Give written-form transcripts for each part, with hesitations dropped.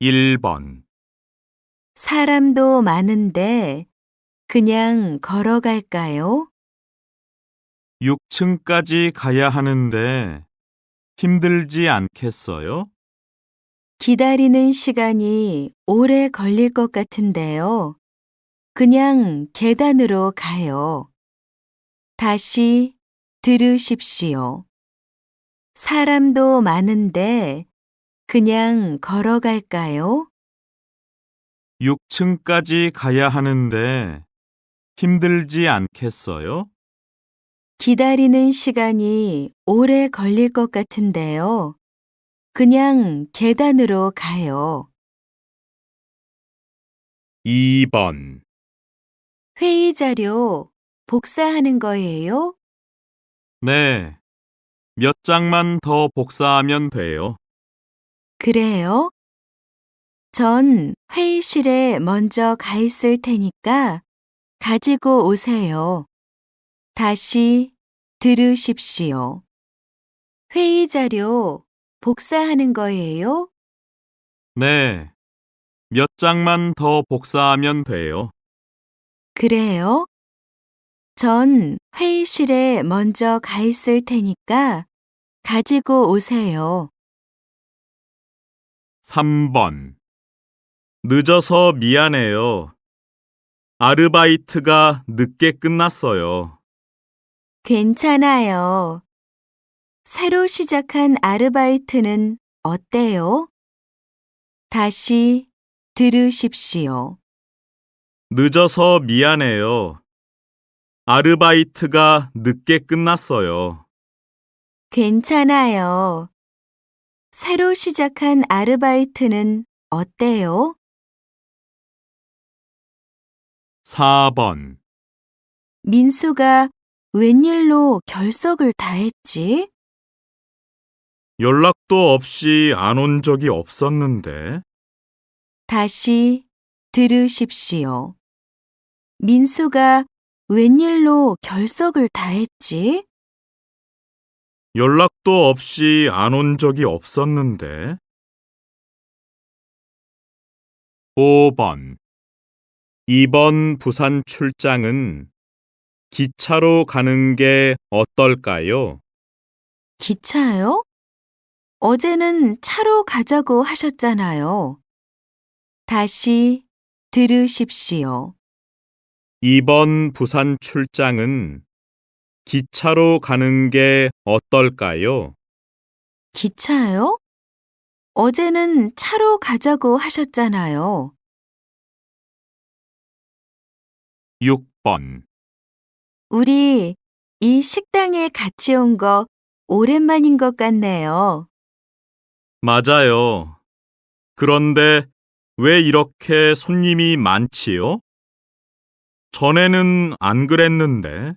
1번. 사람도 많은데 그냥 걸어갈까요? 6층까지 가야 하는데 힘들지 않겠어요? 기다리는 시간이 오래 걸릴 것 같은데요. 그냥 계단으로 가요. 다시 들으십시오. 사람도 많은데 그냥 걸어갈까요? 6층까지 가야 하는데 힘들지 않겠어요? 기다리는 시간이 오래 걸릴 것 같은데요. 그냥 계단으로 가요. 2번. 회의 자료 복사하는 거예요? 네, 몇 장만 더 복사하면 돼요. 그래요? 전 회의실에 먼저 가 있을 테니까 가지고 오세요. 다시 들으십시오. 회의 자료 복사하는 거예요? 네, 몇 장만 더 복사하면 돼요. 그래요? 전 회의실에 먼저 가 있을 테니까 가지고 오세요. 3번. 늦어서 미안해요. 아르바이트가 늦게 끝났어요. 괜찮아요. 새로 시작한 아르바이트는 어때요? 다시 들으십시오. 늦어서 미안해요. 아르바이트가 늦게 끝났어요. 괜찮아요. 새로 시작한 아르바이트는 어때요? 4번. 민수가 웬일로 결석을 다 했지? 연락도 없이 안 온 적이 없었는데. 다시 들으십시오. 민수가 웬일로 결석을 다 했지? 연락도 없이 안 온 적이 없었는데. 5번. 이번 부산 출장은 기차로 가는 게 어떨까요? 기차요? 어제는 차로 가자고 하셨잖아요. 다시 들으십시오. 이번 부산 출장은 기차로 가는 게 어떨까요? 기차요? 어제는 차로 가자고 하셨잖아요. 6번. 우리 이 식당에 같이 온 거 오랜만인 것 같네요. 맞아요. 그런데 왜 이렇게 손님이 많지요? 전에는 안 그랬는데.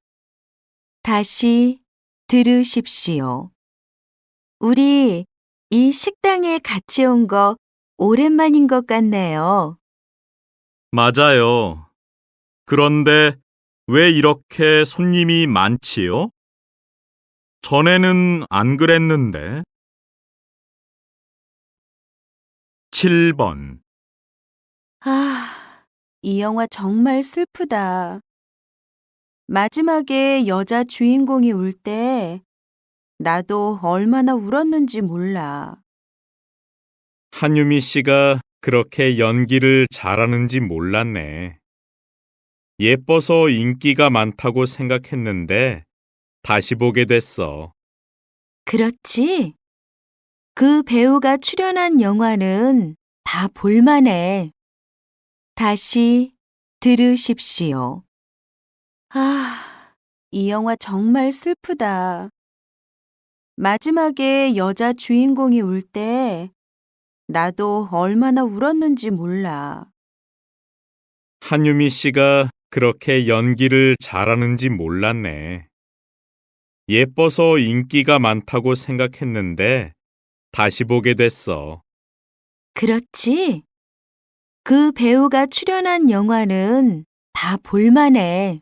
다시 들으십시오. 우리 이 식당에 같이 온 거 오랜만인 것 같네요. 맞아요. 그런데 왜 이렇게 손님이 많지요? 전에는 안 그랬는데. 7번. 이 영화 정말 슬프다. 마지막에 여자 주인공이 울 때 나도 얼마나 울었는지 몰라. 한유미 씨가 그렇게 연기를 잘하는지 몰랐네. 예뻐서 인기가 많다고 생각했는데 다시 보게 됐어. 그렇지? 그 배우가 출연한 영화는 다 볼만해. 다시 들으십시오. 이 영화 정말 슬프다. 마지막에 여자 주인공이 울 때 나도 얼마나 울었는지 몰라. 한유미 씨가 그렇게 연기를 잘하는지 몰랐네. 예뻐서 인기가 많다고 생각했는데 다시 보게 됐어. 그렇지? 그 배우가 출연한 영화는 다 볼만해.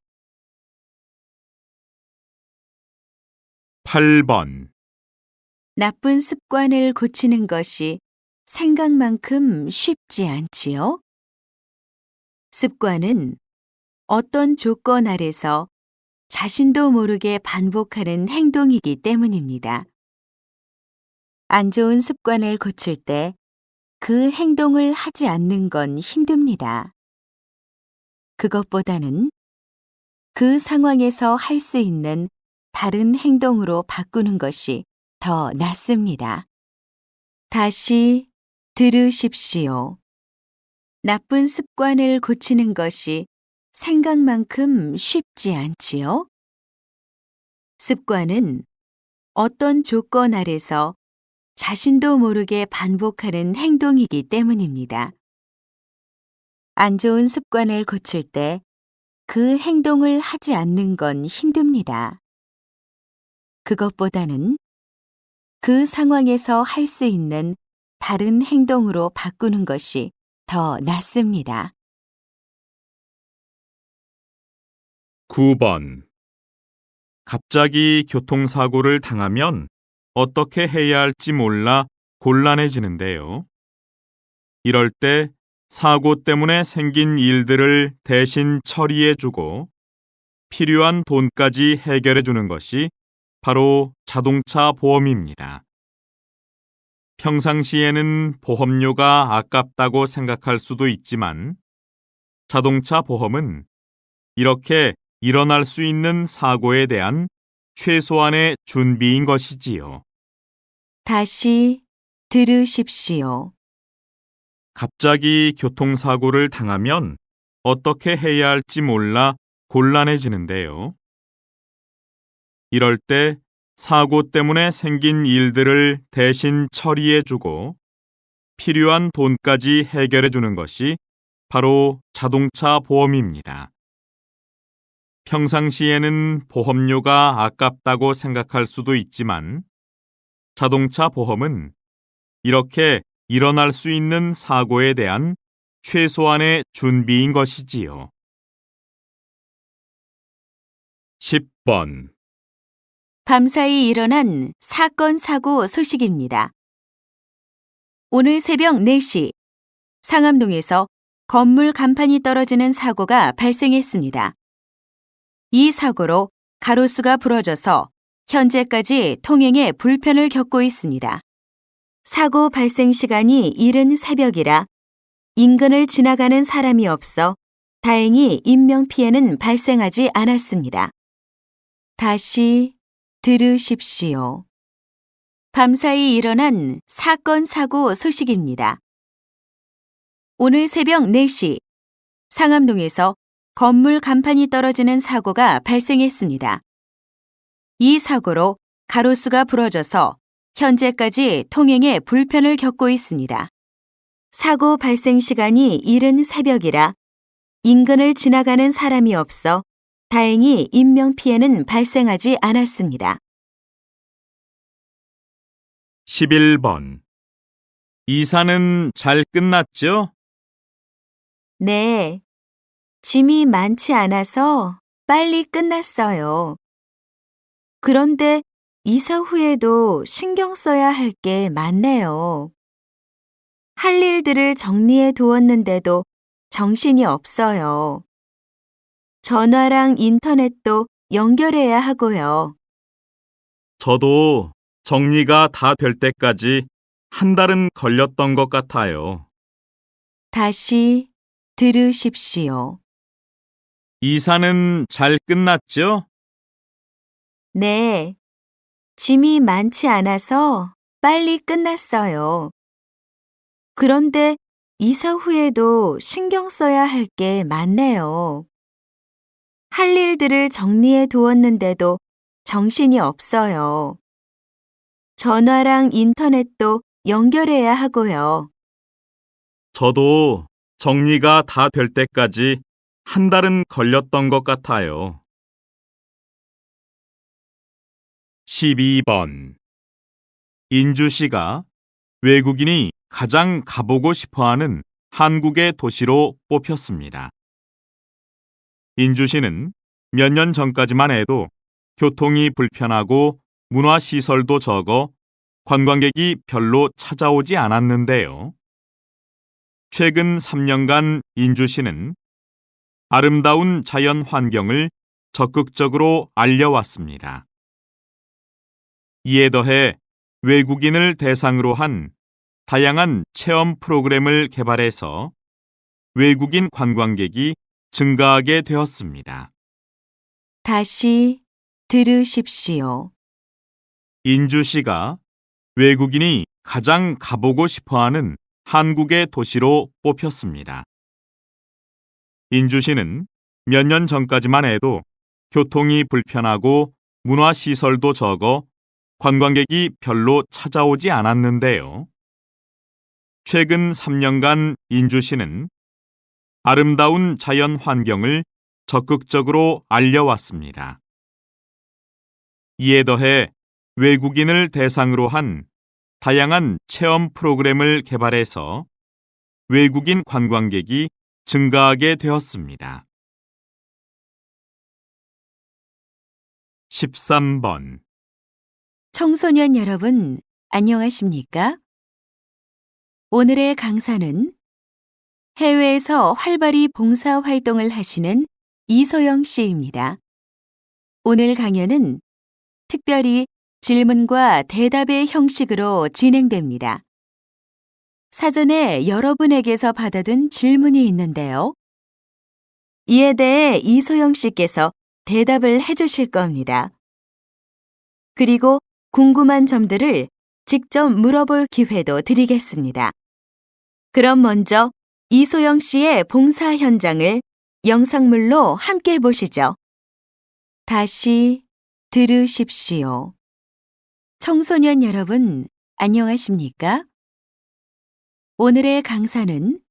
8번. 나쁜 습관을 고치는 것이 생각만큼 쉽지 않지요? 습관은 어떤 조건 아래서 자신도 모르게 반복하는 행동이기 때문입니다. 안 좋은 습관을 고칠 때 그 행동을 하지 않는 건 힘듭니다. 그것보다는 그 상황에서 할 수 있는 다른 행동으로 바꾸는 것이 더 낫습니다. 다시 들으십시오. 나쁜 습관을 고치는 것이 생각만큼 쉽지 않지요? 습관은 어떤 조건 아래서 자신도 모르게 반복하는 행동이기 때문입니다. 안 좋은 습관을 고칠 때 그 행동을 하지 않는 건 힘듭니다. 그것보다는 그 상황에서 할 수 있는 다른 행동으로 바꾸는 것이 더 낫습니다. 9번. 갑자기 교통사고를 당하면 어떻게 해야 할지 몰라 곤란해지는데요. 이럴 때 사고 때문에 생긴 일들을 대신 처리해주고 필요한 돈까지 해결해주는 것이 바로 자동차 보험입니다. 평상시에는 보험료가 아깝다고 생각할 수도 있지만 자동차 보험은 이렇게 일어날 수 있는 사고에 대한 최소한의 준비인 것이지요. 다시 들으십시오. 갑자기 교통사고를 당하면 어떻게 해야 할지 몰라 곤란해지는데요. 이럴 때 사고 때문에 생긴 일들을 대신 처리해주고 필요한 돈까지 해결해주는 것이 바로 자동차 보험입니다. 평상시에는 보험료가 아깝다고 생각할 수도 있지만 자동차 보험은 이렇게 일어날 수 있는 사고에 대한 최소한의 준비인 것이지요. 10번. 밤사이 일어난 사건 사고 소식입니다. 오늘 새벽 4시 상암동에서 건물 간판이 떨어지는 사고가 발생했습니다. 이 사고로 가로수가 부러져서 현재까지 통행에 불편을 겪고 있습니다. 사고 발생 시간이 이른 새벽이라 인근을 지나가는 사람이 없어 다행히 인명피해는 발생하지 않았습니다. 다시 들으십시오. 밤사이 일어난 사건 사고 소식입니다. 오늘 새벽 4시 상암동에서 건물 간판이 떨어지는 사고가 발생했습니다. 이 사고로 가로수가 부러져서 현재까지 통행에 불편을 겪고 있습니다. 사고 발생 시간이 이른 새벽이라 인근을 지나가는 사람이 없어 다행히 인명피해는 발생하지 않았습니다. 11번. 이사는 잘 끝났죠? 네, 짐이 많지 않아서 빨리 끝났어요. 그런데 이사 후에도 신경 써야 할 게 많네요. 할 일들을 정리해 두었는데도 정신이 없어요. 전화랑 인터넷도 연결해야 하고요. 저도 정리가 다 될 때까지 한 달은 걸렸던 것 같아요. 다시 들으십시오. 이사는 잘 끝났죠? 네, 짐이 많지 않아서 빨리 끝났어요. 그런데 이사 후에도 신경 써야 할 게 많네요. 할 일들을 정리해 두었는데도 정신이 없어요. 전화랑 인터넷도 연결해야 하고요. 저도 정리가 다 될 때까지 한 달은 걸렸던 것 같아요. 12번. 인주 씨가 외국인이 가장 가보고 싶어하는 한국의 도시로 뽑혔습니다. 인주 씨는 몇 년 전까지만 해도 교통이 불편하고 문화시설도 적어 관광객이 별로 찾아오지 않았는데요. 최근 3년간 인주시는 아름다운 자연 환경을 적극적으로 알려왔습니다. 이에 더해 외국인을 대상으로 한 다양한 체험 프로그램을 개발해서 외국인 관광객이 증가하게 되었습니다. 다시 들으십시오. 인주시가 외국인이 가장 가보고 싶어하는 한국의 도시로 뽑혔습니다. 인주시는 몇 년 전까지만 해도 교통이 불편하고 문화시설도 적어 관광객이 별로 찾아오지 않았는데요. 최근 3년간 인주시는 아름다운 자연 환경을 적극적으로 알려왔습니다. 이에 더해 외국인을 대상으로 한 다양한 체험 프로그램을 개발해서 외국인 관광객이 증가하게 되었습니다. 13번. 청소년 여러분, 안녕하십니까? 오늘의 강사는 해외에서 활발히 봉사 활동을 하시는 이소영 씨입니다. 오늘 강연은 특별히 질문과 대답의 형식으로 진행됩니다. 사전에 여러분에게서 받아둔 질문이 있는데요. 이에 대해 이소영 씨께서 대답을 해주실 겁니다. 그리고 궁금한 점들을 직접 물어볼 기회도 드리겠습니다. 그럼 먼저 이소영 씨의 봉사 현장을 영상물로 함께 보시죠. 다시 들으십시오. 청소년 여러분, 안녕하십니까? 오늘의 강사는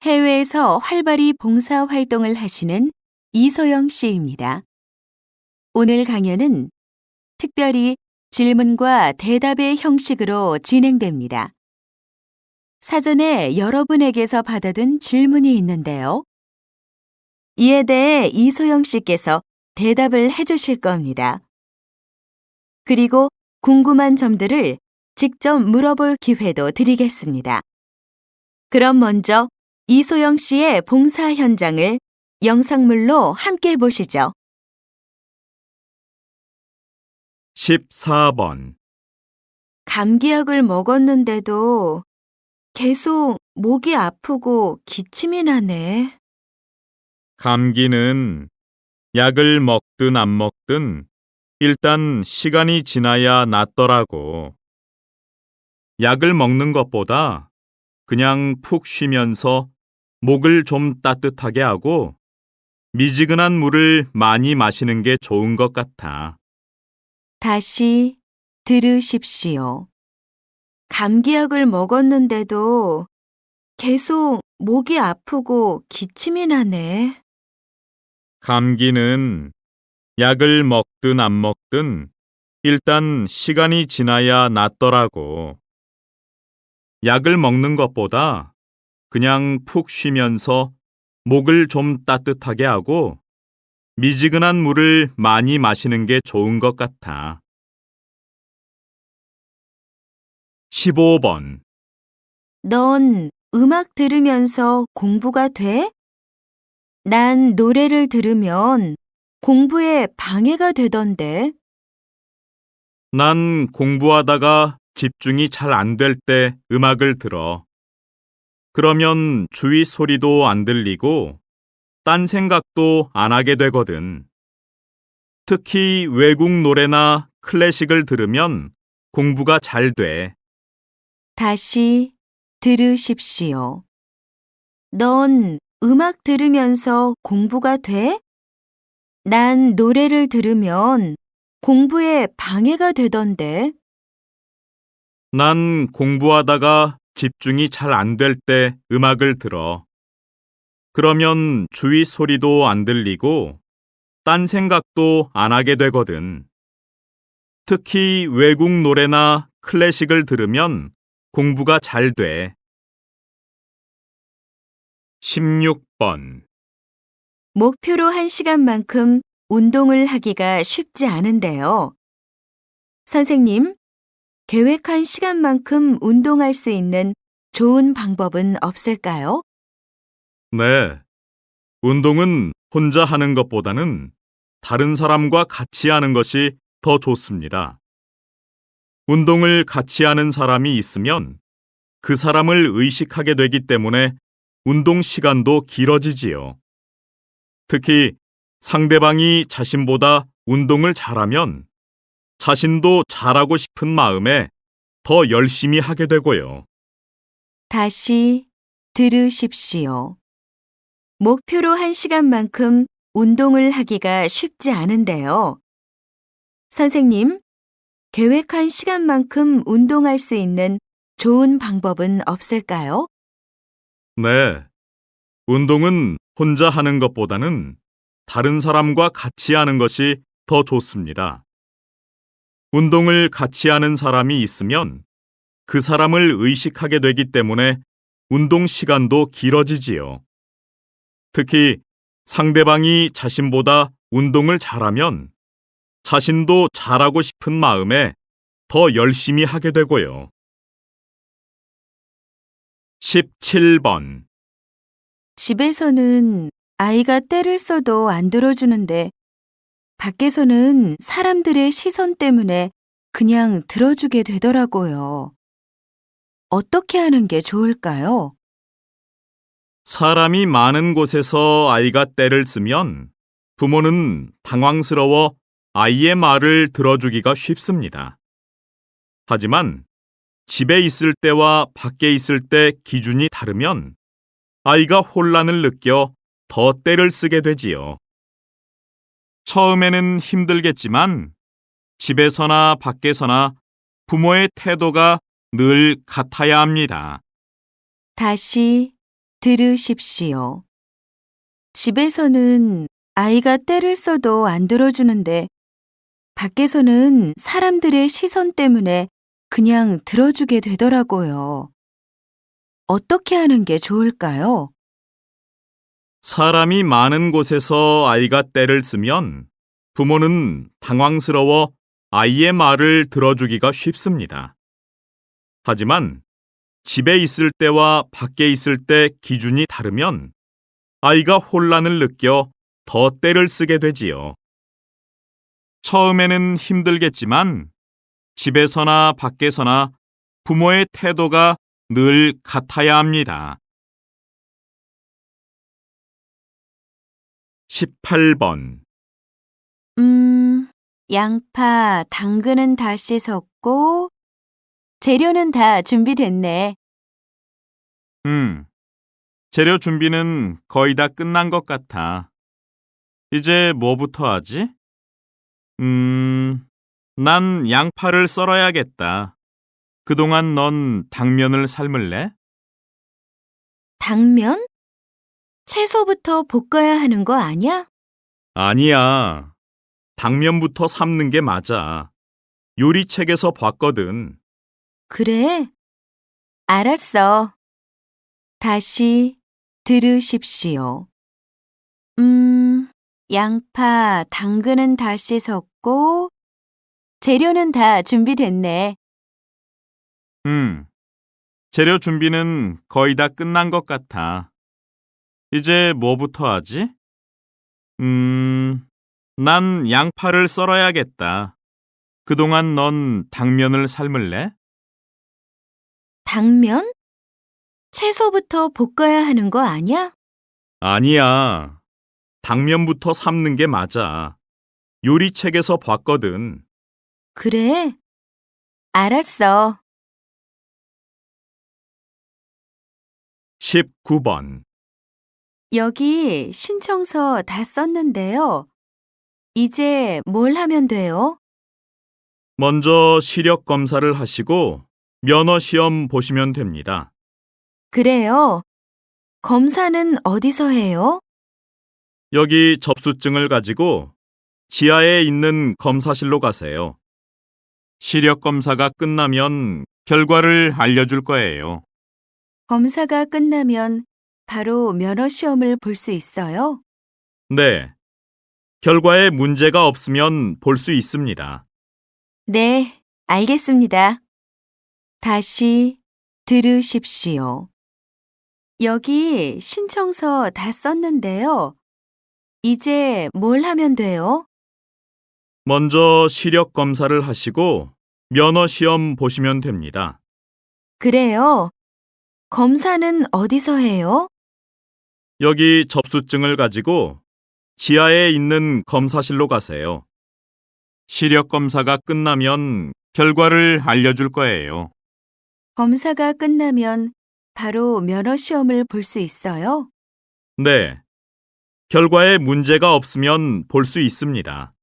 해외에서 활발히 봉사 활동을 하시는 이소영 씨입니다. 오늘 강연은 특별히 질문과 대답의 형식으로 진행됩니다. 사전에 여러분에게서 받아둔 질문이 있는데요. 이에 대해 이소영 씨께서 대답을 해주실 겁니다. 그리고 궁금한 점들을 직접 물어볼 기회도 드리겠습니다. 그럼 먼저 이소영 씨의 봉사 현장을 영상물로 함께 보시죠. 14번. 감기약을 먹었는데도 계속 목이 아프고 기침이 나네. 감기는 약을 먹든 안 먹든 일단 시간이 지나야 낫더라고. 약을 먹는 것보다 그냥 푹 쉬면서 목을 좀 따뜻하게 하고 미지근한 물을 많이 마시는 게 좋은 것 같아. 다시 들으십시오. 감기약을 먹었는데도 계속 목이 아프고 기침이 나네. 감기는 약을 먹든 안 먹든 일단 시간이 지나야 낫더라고. 약을 먹는 것보다 그냥 푹 쉬면서 목을 좀 따뜻하게 하고 미지근한 물을 많이 마시는 게 좋은 것 같아. 15번. 넌 음악 들으면서 공부가 돼? 난 노래를 들으면 공부에 방해가 되던데. 난 공부하다가 집중이 잘 안 될 때 음악을 들어. 그러면 주위 소리도 안 들리고 딴 생각도 안 하게 되거든. 특히 외국 노래나 클래식을 들으면 공부가 잘 돼. 다시 들으십시오. 넌 음악 들으면서 공부가 돼? 난 노래를 들으면 공부에 방해가 되던데. 난 공부하다가 집중이 잘 안 될 때 음악을 들어. 그러면 주위 소리도 안 들리고 딴 생각도 안 하게 되거든. 특히 외국 노래나 클래식을 들으면 공부가 잘 돼. 16번. 목표로 한 시간만큼 운동을 하기가 쉽지 않은데요. 선생님, 계획한 시간만큼 운동할 수 있는 좋은 방법은 없을까요? 네. 운동은 혼자 하는 것보다는 다른 사람과 같이 하는 것이 더 좋습니다. 운동을 같이 하는 사람이 있으면 그 사람을 의식하게 되기 때문에 운동 시간도 길어지지요. 특히 상대방이 자신보다 운동을 잘하면 자신도 잘하고 싶은 마음에 더 열심히 하게 되고요. 다시 들으십시오. 목표로 한 시간만큼 운동을 하기가 쉽지 않은데요. 선생님, 계획한 시간만큼 운동할 수 있는 좋은 방법은 없을까요? 네. 운동은 혼자 하는 것보다는 다른 사람과 같이 하는 것이 더 좋습니다. 운동을 같이 하는 사람이 있으면 그 사람을 의식하게 되기 때문에 운동 시간도 길어지지요. 특히 상대방이 자신보다 운동을 잘하면 자신도 잘하고 싶은 마음에 더 열심히 하게 되고요. 17번. 집에서는 아이가 떼를 써도 안 들어주는데 밖에서는 사람들의 시선 때문에 그냥 들어주게 되더라고요. 어떻게 하는 게 좋을까요? 사람이 많은 곳에서 아이가 떼를 쓰면 부모는 당황스러워 아이의 말을 들어주기가 쉽습니다. 하지만 집에 있을 때와 밖에 있을 때 기준이 다르면 아이가 혼란을 느껴 더 떼를 쓰게 되지요. 처음에는 힘들겠지만 집에서나 밖에서나 부모의 태도가 늘 같아야 합니다. 다시 들으십시오. 집에서는 아이가 떼를 써도 안 들어주는데 밖에서는 사람들의 시선 때문에 그냥 들어주게 되더라고요. 어떻게 하는 게 좋을까요? 사람이 많은 곳에서 아이가 떼를 쓰면 부모는 당황스러워 아이의 말을 들어주기가 쉽습니다. 하지만 집에 있을 때와 밖에 있을 때 기준이 다르면 아이가 혼란을 느껴 더 떼를 쓰게 되지요. 처음에는 힘들겠지만 집에서나 밖에서나 부모의 태도가 늘 같아야 합니다. 18번. 양파, 당근은 다 씻었고, 재료는 다 준비됐네. 재료 준비는 거의 다 끝난 것 같아. 이제 뭐부터 하지? 난 양파를 썰어야겠다. 그동안 넌 당면을 삶을래? 당면? 채소부터 볶아야 하는 거 아니야? 아니야. 당면부터 삶는 게 맞아. 요리책에서 봤거든. 그래? 알았어. 다시 들으십시오. 양파, 당근은 다 씻었고, 재료는 다 준비됐네. 재료 준비는 거의 다 끝난 것 같아. 이제 뭐부터 하지? 난 양파를 썰어야겠다. 그동안 넌 당면을 삶을래? 당면? 채소부터 볶아야 하는 거 아니야? 아니야. 당면부터 삶는 게 맞아. 요리책에서 봤거든. 그래? 알았어. 19번. 여기 신청서 다 썼는데요. 이제 뭘 하면 돼요? 먼저 시력 검사를 하시고 면허 시험 보시면 됩니다. 그래요. 검사는 어디서 해요? 여기 접수증을 가지고 지하에 있는 검사실로 가세요. 시력 검사가 끝나면 결과를 알려줄 거예요. 검사가 끝나면 바로 면허 시험을 볼 수 있어요? 네. 결과에 문제가 없으면 볼 수 있습니다. 네, 알겠습니다. 다시 들으십시오. 여기 신청서 다 썼는데요. 이제 뭘 하면 돼요? 먼저 시력 검사를 하시고 면허 시험 보시면 됩니다. 그래요. 검사는 어디서 해요? 여기 접수증을 가지고 지하에 있는 검사실로 가세요. 시력 검사가 끝나면 결과를 알려줄 거예요. 검사가 끝나면 바로 면허 시험을 볼 수 있어요? 네. 결과에 문제가 없으면 볼 수 있습니다.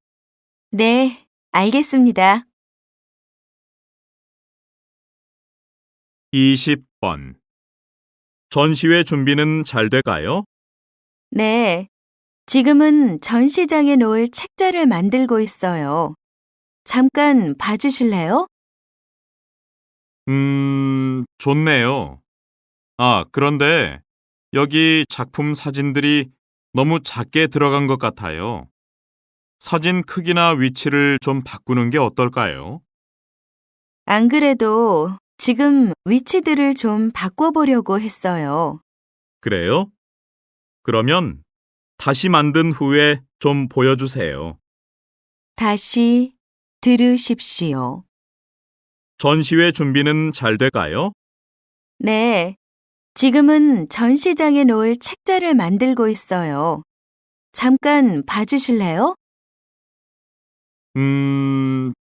네, 알겠습니다. 20번. 전시회 준비는 잘 돼가요? 네, 지금은 전시장에 놓을 책자를 만들고 있어요. 잠깐 봐주실래요? 좋네요. 그런데 여기 작품 사진들이 너무 작게 들어간 것 같아요. 사진 크기나 위치를 좀 바꾸는 게 어떨까요? 안 그래도 지금 위치들을 좀 바꿔보려고 했어요. 그래요? 그러면 다시 만든 후에 좀 보여주세요. 다시 들으십시오. 전시회 준비는 잘 돼가요? 네, 지금은 전시장에 놓을 책자를 만들고 있어요. 잠깐 봐주실래요?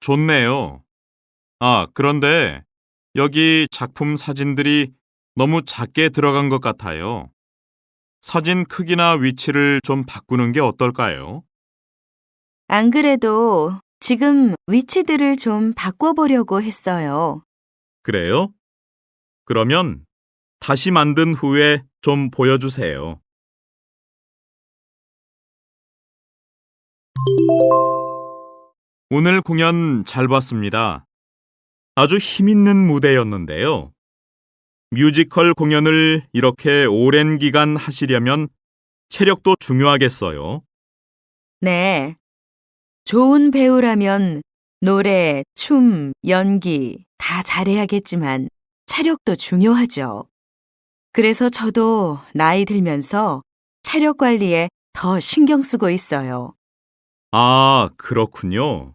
좋네요. 그런데 여기 작품 사진들이 너무 작게 들어간 것 같아요. 사진 크기나 위치를 좀 바꾸는 게 어떨까요? 안 그래도 지금 위치들을 좀 바꿔보려고 했어요. 그래요? 그러면 다시 만든 후에 좀 보여주세요. 오늘 공연 잘 봤습니다. 아주 힘있는 무대였는데요. 뮤지컬 공연을 이렇게 오랜 기간 하시려면 체력도 중요하겠어요. 네, 좋은 배우라면 노래, 춤, 연기 다 잘해야겠지만 체력도 중요하죠. 그래서 저도 나이 들면서 체력 관리에 더 신경 쓰고 있어요. 그렇군요.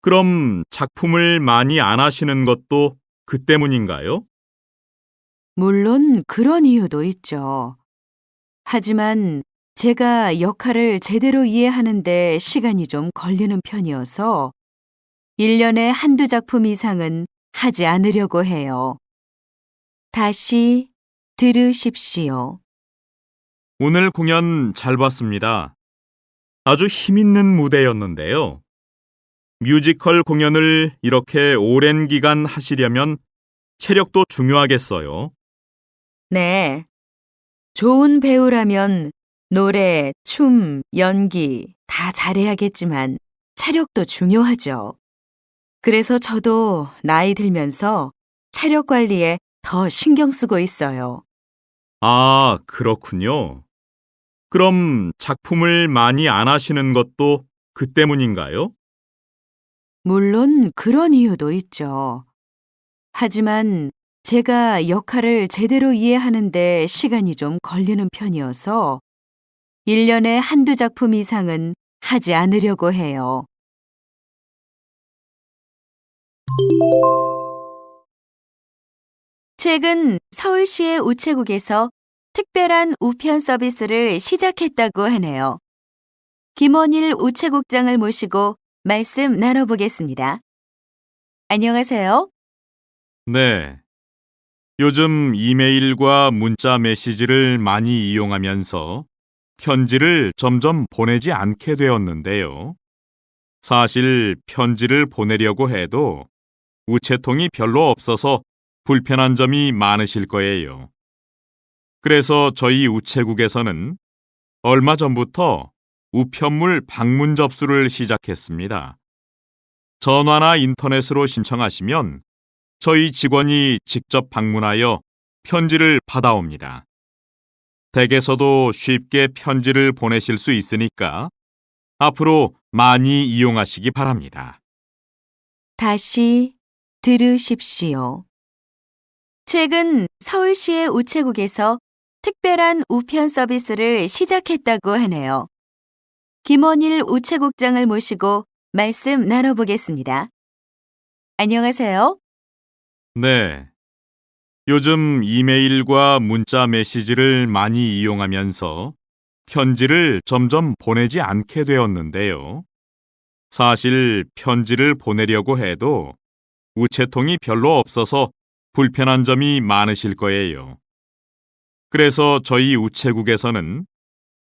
그럼 작품을 많이 안 하시는 것도 그 때문인가요? 물론 그런 이유도 있죠. 하지만 제가 역할을 제대로 이해하는데 시간이 좀 걸리는 편이어서 1년에 한두 작품 이상은 하지 않으려고 해요. 다시 들으십시오. 오늘 공연 잘 봤습니다. 아주 힘있는 무대였는데요. 뮤지컬 공연을 이렇게 오랜 기간 하시려면 체력도 중요하겠어요. 네, 좋은 배우라면 노래, 춤, 연기 다 잘해야겠지만 체력도 중요하죠. 그래서 저도 나이 들면서 체력 관리에 더 신경 쓰고 있어요. 그렇군요. 그럼 작품을 많이 안 하시는 것도 그 때문인가요? 물론 그런 이유도 있죠. 하지만 제가 역할을 제대로 이해하는데 시간이 좀 걸리는 편이어서 1년에 한두 작품 이상은 하지 않으려고 해요. 최근 서울시의 우체국에서 특별한 우편 서비스를 시작했다고 하네요. 김원일 우체국장을 모시고 말씀 나눠보겠습니다. 안녕하세요. 네. 요즘 이메일과 문자 메시지를 많이 이용하면서 편지를 점점 보내지 않게 되었는데요. 사실 편지를 보내려고 해도 우체통이 별로 없어서 불편한 점이 많으실 거예요. 그래서 저희 우체국에서는 얼마 전부터 우편물 방문 접수를 시작했습니다. 전화나 인터넷으로 신청하시면 저희 직원이 직접 방문하여 편지를 받아옵니다. 댁에서도 쉽게 편지를 보내실 수 있으니까 앞으로 많이 이용하시기 바랍니다. 다시 들으십시오. 최근 서울시의 우체국에서 특별한 우편 서비스를 시작했다고 하네요. 김원일 우체국장을 모시고 말씀 나눠보겠습니다. 안녕하세요. 네. 요즘 이메일과 문자 메시지를 많이 이용하면서 편지를 점점 보내지 않게 되었는데요. 사실 편지를 보내려고 해도 우체통이 별로 없어서 불편한 점이 많으실 거예요. 그래서 저희 우체국에서는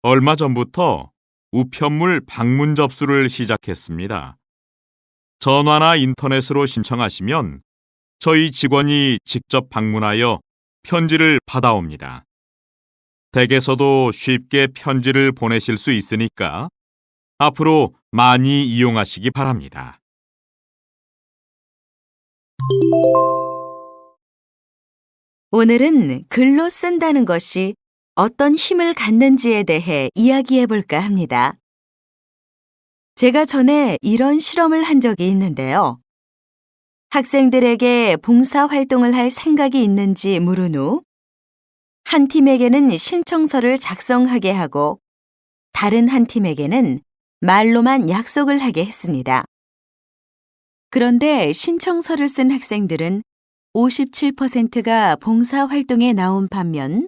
얼마 전부터 우편물 방문 접수를 시작했습니다. 전화나 인터넷으로 신청하시면 저희 직원이 직접 방문하여 편지를 받아옵니다. 댁에서도 쉽게 편지를 보내실 수 있으니까 앞으로 많이 이용하시기 바랍니다. 오늘은 글로 쓴다는 것이 어떤 힘을 갖는지에 대해 이야기해 볼까 합니다. 제가 전에 이런 실험을 한 적이 있는데요. 학생들에게 봉사활동을 할 생각이 있는지 물은 후, 한 팀에게는 신청서를 작성하게 하고, 다른 한 팀에게는 말로만 약속을 하게 했습니다. 그런데 신청서를 쓴 학생들은 57%가 봉사활동에 나온 반면,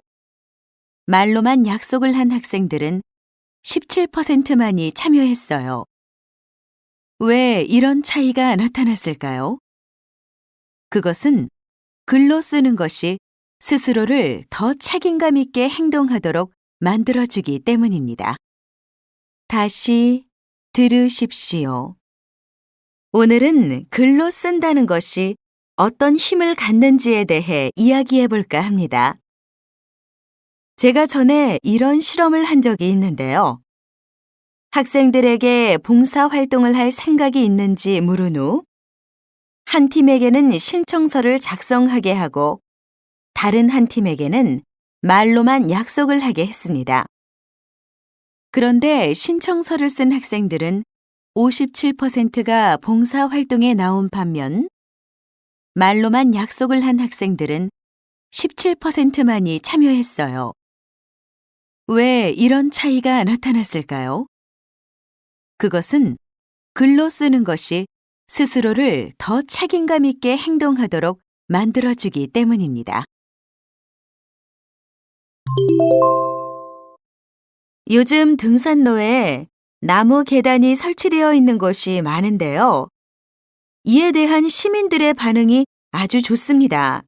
말로만 약속을 한 학생들은 17%만이 참여했어요. 왜 이런 차이가 나타났을까요? 그것은 글로 쓰는 것이 스스로를 더 책임감 있게 행동하도록 만들어주기 때문입니다. 다시 들으십시오. 오늘은 글로 쓴다는 것이 어떤 힘을 갖는지에 대해 이야기해 볼까 합니다. 제가 전에 이런 실험을 한 적이 있는데요. 학생들에게 봉사활동을 할 생각이 있는지 물은 후, 한 팀에게는 신청서를 작성하게 하고, 다른 한 팀에게는 말로만 약속을 하게 했습니다. 그런데 신청서를 쓴 학생들은 57%가 봉사활동에 나온 반면, 말로만 약속을 한 학생들은 17%만이 참여했어요. 왜 이런 차이가 나타났을까요? 그것은 글로 쓰는 것이 스스로를 더 책임감 있게 행동하도록 만들어주기 때문입니다. 요즘 등산로에 나무 계단이 설치되어 있는 곳이 많은데요. 이에 대한 시민들의 반응이 아주 좋습니다.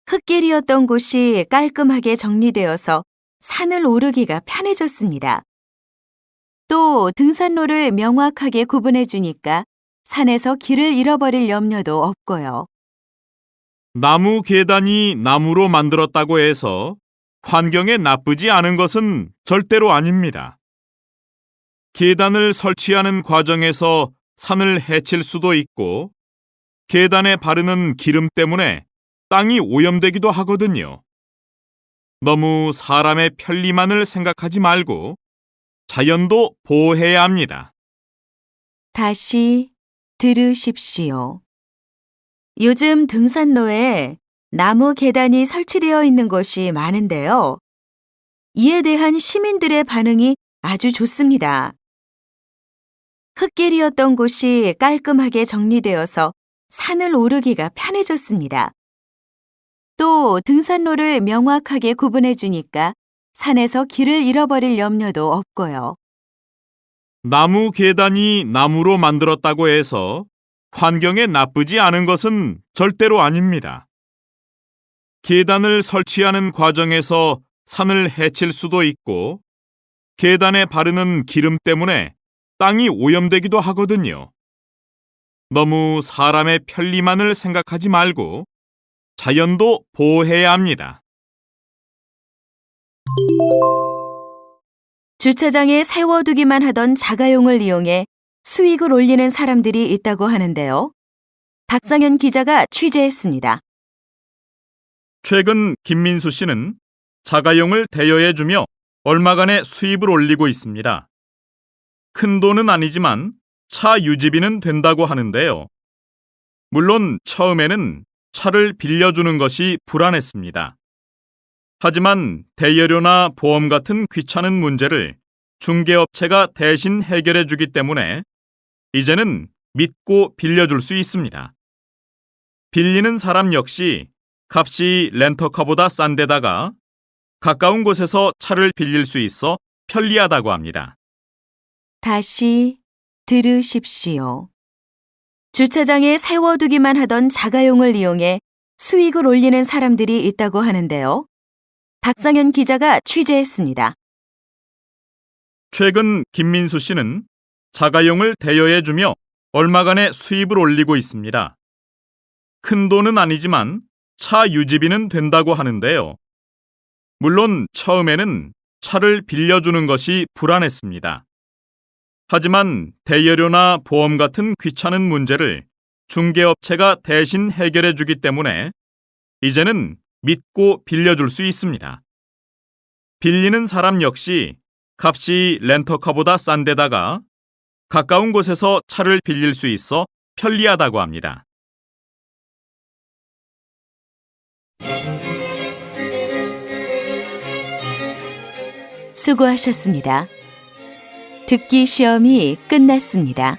흙길이었던 곳이 깔끔하게 정리되어서 산을 오르기가 편해졌습니다. 또 등산로를 명확하게 구분해 주니까 산에서 길을 잃어버릴 염려도 없고요. 나무 계단이 나무로 만들었다고 해서 환경에 나쁘지 않은 것은 절대로 아닙니다. 계단을 설치하는 과정에서 산을 해칠 수도 있고, 계단에 바르는 기름 때문에 땅이 오염되기도 하거든요. 너무 사람의 편리만을 생각하지 말고 자연도 보호해야 합니다. 다시 들으십시오. 요즘 등산로에 나무 계단이 설치되어 있는 곳이 많은데요. 이에 대한 시민들의 반응이 아주 좋습니다. 흙길이었던 곳이 깔끔하게 정리되어서 산을 오르기가 편해졌습니다. 또 등산로를 명확하게 구분해 주니까 산에서 길을 잃어버릴 염려도 없고요. 나무 계단이 나무로 만들었다고 해서 환경에 나쁘지 않은 것은 절대로 아닙니다. 계단을 설치하는 과정에서 산을 해칠 수도 있고, 계단에 바르는 기름 때문에 땅이 오염되기도 하거든요. 너무 사람의 편리만을 생각하지 말고 자연도 보호해야 합니다. 주차장에 세워두기만 하던 자가용을 이용해 수익을 올리는 사람들이 있다고 하는데요. 박상현 기자가 취재했습니다. 최근 김민수 씨는 자가용을 대여해주며 얼마간의 수입을 올리고 있습니다. 큰 돈은 아니지만 차 유지비는 된다고 하는데요. 물론 처음에는 차를 빌려주는 것이 불안했습니다. 하지만 대여료나 보험 같은 귀찮은 문제를 중개업체가 대신 해결해 주기 때문에 이제는 믿고 빌려줄 수 있습니다. 빌리는 사람 역시 값이 렌터카보다 싼 데다가 가까운 곳에서 차를 빌릴 수 있어 편리하다고 합니다. 다시 들으십시오. 주차장에 세워두기만 하던 자가용을 이용해 수익을 올리는 사람들이 있다고 하는데요. 박상현 기자가 취재했습니다. 최근 김민수 씨는 자가용을 대여해주며 얼마간의 수입을 올리고 있습니다. 큰 돈은 아니지만 차 유지비는 된다고 하는데요. 물론 처음에는 차를 빌려주는 것이 불안했습니다. 하지만 대여료나 보험 같은 귀찮은 문제를 중개업체가 대신 해결해 주기 때문에 이제는 믿고 빌려줄 수 있습니다. 빌리는 사람 역시 값이 렌터카보다 싼 데다가 가까운 곳에서 차를 빌릴 수 있어 편리하다고 합니다. 수고하셨습니다. 듣기 시험이 끝났습니다.